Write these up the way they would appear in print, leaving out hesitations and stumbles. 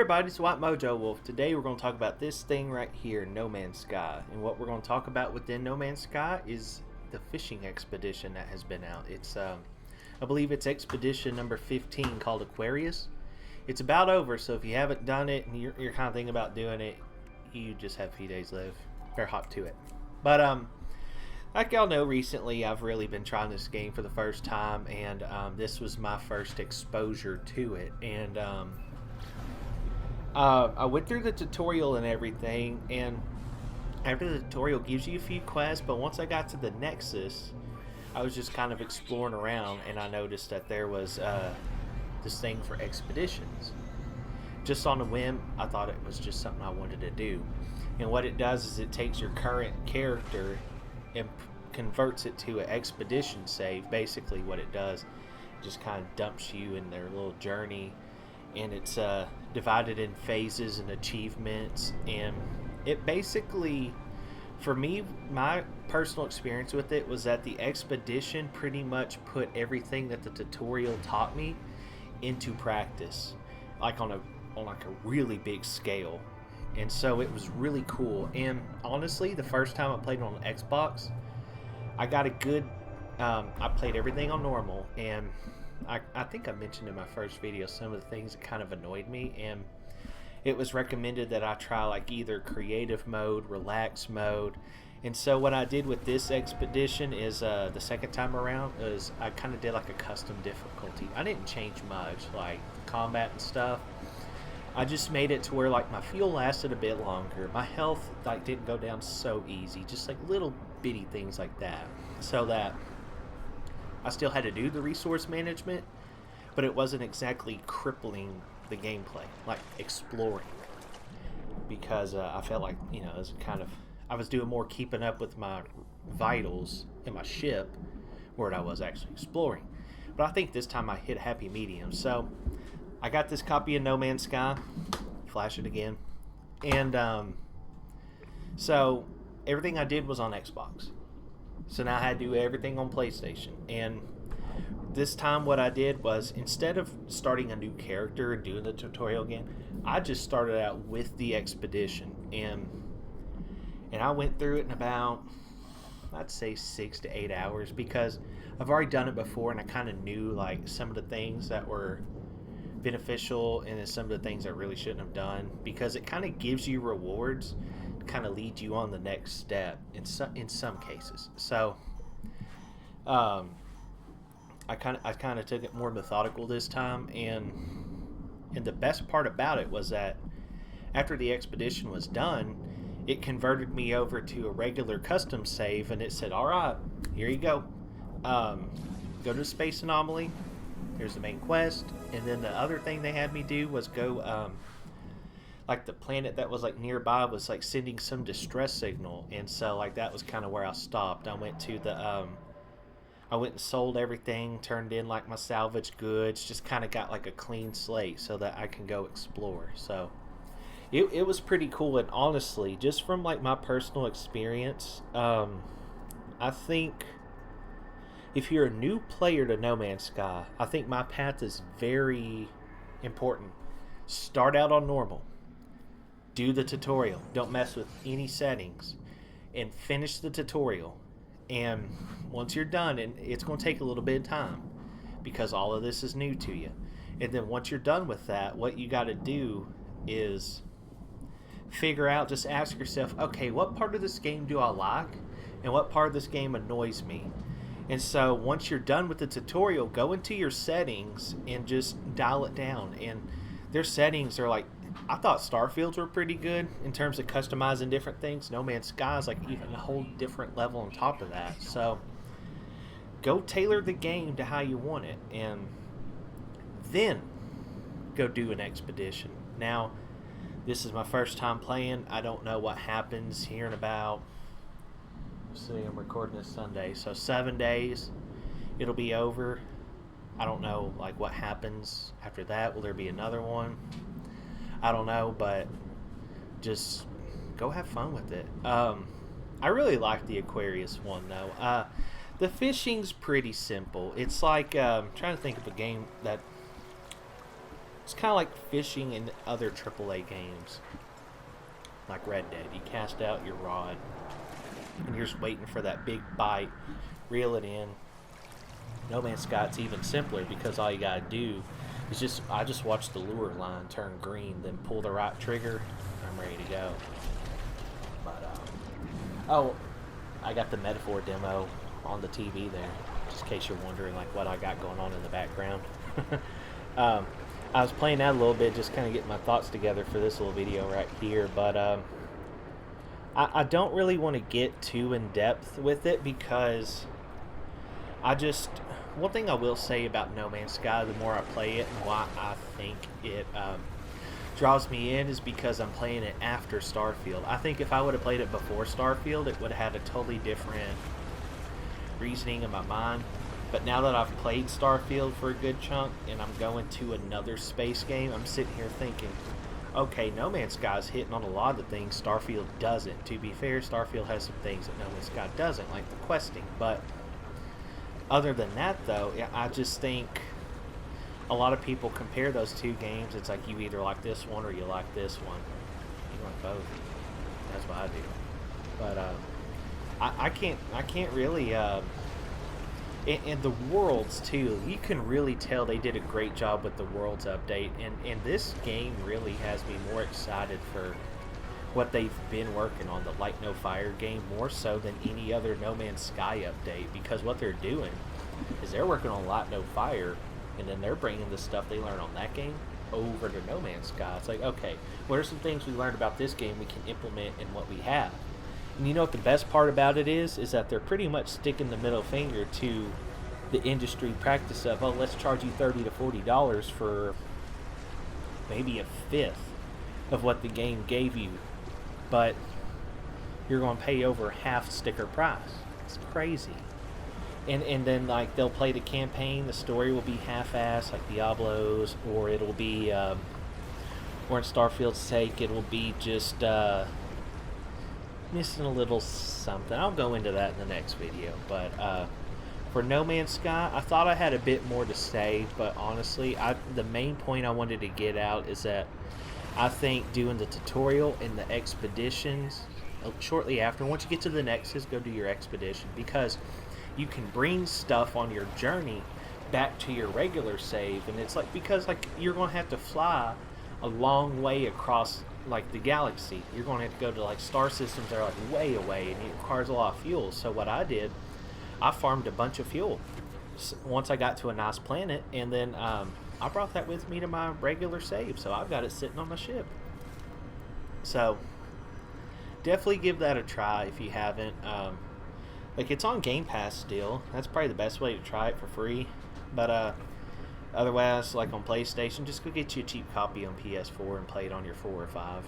everybody, it's White Mojo Wolf. Today we're going to talk about this thing right here, No Man's Sky. And what we're going to talk about within No Man's Sky is the fishing expedition that has been out. It's, I believe it's expedition number 15 called Aquarius. It's about over, so if you haven't done it and you're kind of thinking about doing it, you just have a few days left. Better hop to it. But, like y'all know, recently I've really been trying this game for the first time, and this was my first exposure to it. And I went through the tutorial and everything, and after the tutorial gives you a few quests, but once I got to the Nexus, I was just kind of exploring around, and I noticed that there was this thing for expeditions. Just on a whim, I thought it was just something I wanted to do. And what it does is it takes your current character and converts it to an expedition save. Basically what it does, it just kind of dumps you in their little journey, and it's divided in phases and achievements. And it basically, for me, my personal experience with it was that the expedition pretty much put everything that the tutorial taught me into practice, like on like a really big scale. And so it was really cool. And honestly, the first time I played on Xbox, I got a good I played everything on normal, and I think I mentioned in my first video some of the things that kind of annoyed me, and it was recommended that I try like either creative mode, relax mode. And so what I did with this expedition is the second time around is I kind of did like a custom difficulty. I didn't change much, like combat and stuff. I just made it to where like my fuel lasted a bit longer. My health like didn't go down so easy, just like little bitty things like that, so that I still had to do the resource management, but it wasn't exactly crippling the gameplay, like exploring, because I felt like, you know, it was kind of, I was doing more keeping up with my vitals in my ship where I was actually exploring. But I think this time I hit a happy medium. So I got this copy of No Man's Sky, flash it again, and so everything I did was on Xbox. So now I had to do everything on PlayStation. And this time what I did was, instead of starting a new character and doing the tutorial again, I just started out with the expedition. And I went through it in about, I'd say 6 to 8 hours, because I've already done it before and I kind of knew like some of the things that were beneficial and then some of the things I really shouldn't have done, because it kind of gives you rewards, kind of lead you on the next step in some cases. So I kind of took it more methodical this time, and the best part about it was that after the expedition was done, it converted me over to a regular custom save, and it said, all right, here you go, go to Space Anomaly, here's the main quest. And then the other thing they had me do was go like the planet that was like nearby was like sending some distress signal, and so like that was kind of where I stopped. I went to the I went and sold everything, turned in like my salvage goods, just kind of got like a clean slate so that I can go explore. So it was pretty cool. And honestly, just from like my personal experience, I think if you're a new player to No Man's Sky, I think my path is very important. Start out on normal. Do the tutorial. Don't mess with any settings. And finish the tutorial. And once you're done, and it's going to take a little bit of time, because all of this is new to you. And then once you're done with that, what you got to do is figure out, just ask yourself, okay, what part of this game do I like? And what part of this game annoys me? And so once you're done with the tutorial, go into your settings and just dial it down. And their settings are like, I thought Starfield's were pretty good in terms of customizing different things. No Man's Sky is like even a whole different level on top of that. So go tailor the game to how you want it, and then go do an expedition. Now, this is my first time playing. I don't know what happens here in about, see, I'm recording this Sunday, so 7 days it'll be over. I don't know like what happens after that. Will there be another one? I don't know, but just go have fun with it. I really like the Aquarius one though. The fishing's pretty simple. It's like, I'm trying to think of a game that It's kind of like fishing in other AAA games, like Red Dead. You cast out your rod, and you're just waiting for that big bite, reel it in. No Man's Sky, it's even simpler because all you gotta do is I just watch the lure line turn green, then pull the right trigger, I'm ready to go. But oh, I got the Metaphor demo on the TV there, just in case you're wondering like what I got going on in the background. I was playing that a little bit, just kind of getting my thoughts together for this little video right here, but I don't really want to get too in depth with it because one thing I will say about No Man's Sky, the more I play it and why I think it draws me in, is because I'm playing it after Starfield. I think if I would have played it before Starfield, it would have had a totally different reasoning in my mind. But now that I've played Starfield for a good chunk and I'm going to another space game, I'm sitting here thinking, okay, No Man's Sky's hitting on a lot of the things Starfield doesn't. To be fair, Starfield has some things that No Man's Sky doesn't, like the questing. But other than that, though, I just think a lot of people compare those two games. It's like you either like this one or you like this one. You like both. That's what I do. But I can't really. And the worlds too, you can really tell they did a great job with the worlds update, and this game really has me more excited for what they've been working on, the Light No Fire game, more so than any other No Man's Sky update, because what they're doing is they're working on Light No Fire, and then they're bringing the stuff they learned on that game over to No Man's Sky. It's like, okay, what are some things we learned about this game we can implement in what we have? And you know what the best part about it is that they're pretty much sticking the middle finger to the industry practice of, oh, let's charge you $30 to $40 for maybe a fifth of what the game gave you, but you're going to pay over half sticker price. It's crazy. And then like they'll play the campaign, the story will be half-assed like Diablo's, or it'll be or in Starfield's sake, it will be just missing a little something. I'll go into that in the next video. But for No Man's Sky, I thought I had a bit more to say, but honestly, the main point I wanted to get out is that I think doing the tutorial and the expeditions shortly after, once you get to the Nexus, go do your expedition, because you can bring stuff on your journey back to your regular save, and it's like, because like you're going to have to fly a long way across like the galaxy. You're going to have to go to like star systems that are like way away, and it requires a lot of fuel. So what I did, I farmed a bunch of fuel once I got to a nice planet, and then I brought that with me to my regular save, so I've got it sitting on my ship. So definitely give that a try if you haven't. Like, it's on Game Pass still. That's probably the best way to try it for free. But otherwise, like on PlayStation, just go get you a cheap copy on PS4 and play it on your 4 or 5.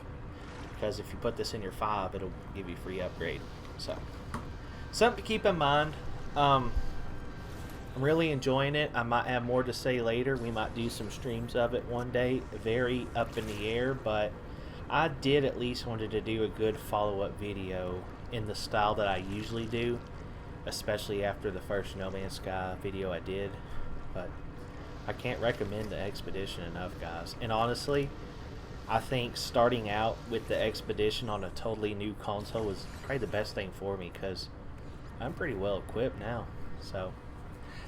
Because if you put this in your 5, it'll give you a free upgrade. So something to keep in mind. I'm really enjoying it. I might have more to say later. We might do some streams of it one day. Very up in the air, but I did at least wanted to do a good follow-up video in the style that I usually do, especially after the first No Man's Sky video I did. But I can't recommend the Expedition enough, guys. And honestly, I think starting out with the Expedition on a totally new console was probably the best thing for me, because I'm pretty well equipped now. So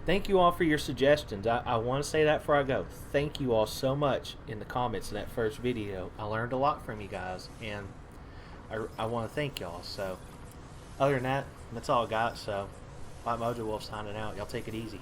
thank you all for your suggestions. I want to say that before I go. Thank you all so much in the comments in that first video. I learned a lot from you guys, and I want to thank y'all. So other than that, that's all I got. So White Mojo Wolf signing out. Y'all take it easy.